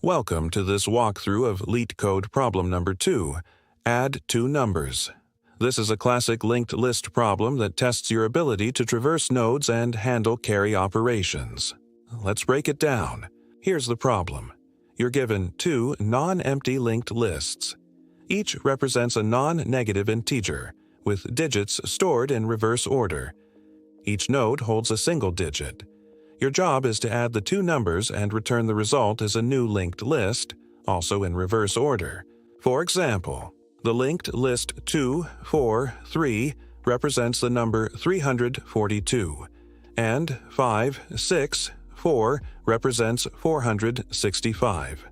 Welcome to this walkthrough of LeetCode problem number 2, Add two numbers. This is a classic linked list problem that tests your ability to traverse nodes and handle carry operations. Let's break it down. Here's the problem. You're given two non-empty linked lists. Each represents a non-negative integer, with digits stored in reverse order. Each node holds a single digit. Your job is to add the two numbers and return the result as a new linked list, also in reverse order. For example, the linked list 2, 4, 3 represents the number 342, and 5, 6, 4 represents 465.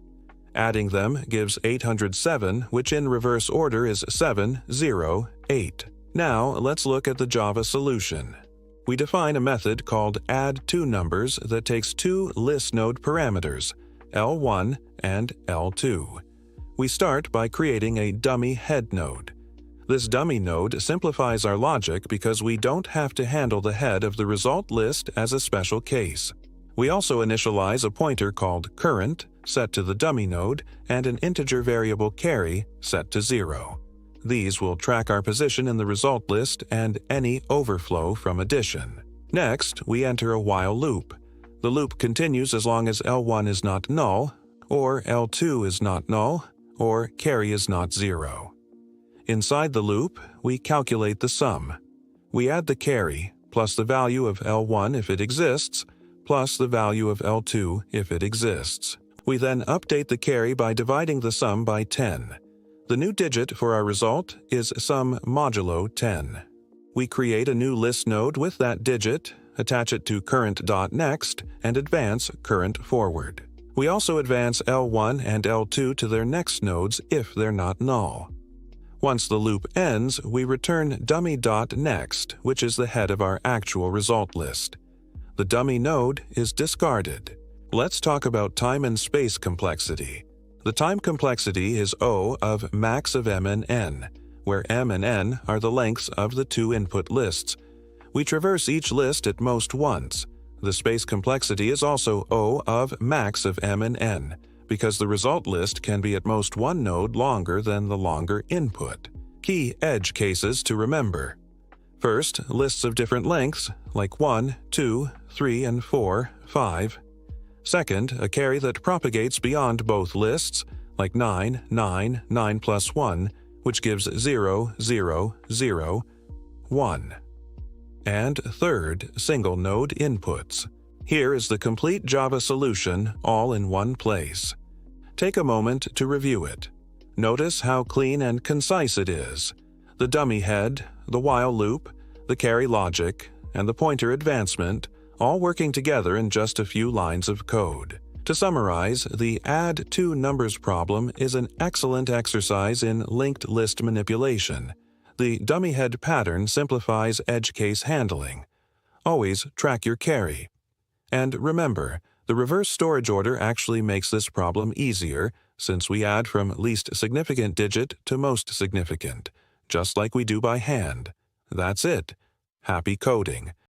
Adding them gives 807, which in reverse order is 7, 0, 8. Now let's look at the Java solution. We define a method called addTwoNumbers that takes two list node parameters, L1 and L2. We start by creating a dummy head node. This dummy node simplifies our logic because we don't have to handle the head of the result list as a special case. We also initialize a pointer called current, set to the dummy node, and an integer variable carry, set to 0. These will track our position in the result list and any overflow from addition. Next, we enter a while loop. The loop continues as long as L1 is not null, or L2 is not null, or carry is not 0. Inside the loop, we calculate the sum. We add the carry, plus the value of L1 if it exists, plus the value of L2 if it exists. We then update the carry by dividing the sum by 10. The new digit for our result is sum modulo 10. We create a new list node with that digit, attach it to current.next, and advance current forward. We also advance L1 and L2 to their next nodes if they're not null. Once the loop ends, we return dummy.next, which is the head of our actual result list. The dummy node is discarded. Let's talk about time and space complexity. The time complexity is O of max of m and n, where m and n are the lengths of the two input lists. We traverse each list at most once. The space complexity is also O of max of m and n, because the result list can be at most one node longer than the longer input. Key edge cases to remember. First, lists of different lengths, like 1, 2, 3, and 4, 5. Second, a carry that propagates beyond both lists, like 9, 9, 9 plus 1, which gives 0, 0, 0, 1. And third, single-node inputs. Here is the complete Java solution all in one place. Take a moment to review it. Notice how clean and concise it is. The dummy head, the while loop, the carry logic, and the pointer advancement all working together in just a few lines of code. To summarize, the add2numbers problem is an excellent exercise in linked list manipulation. The dummy head pattern simplifies edge case handling. Always track your carry. And remember, the reverse storage order actually makes this problem easier since we add from least significant digit to most significant, just like we do by hand. That's it. Happy coding.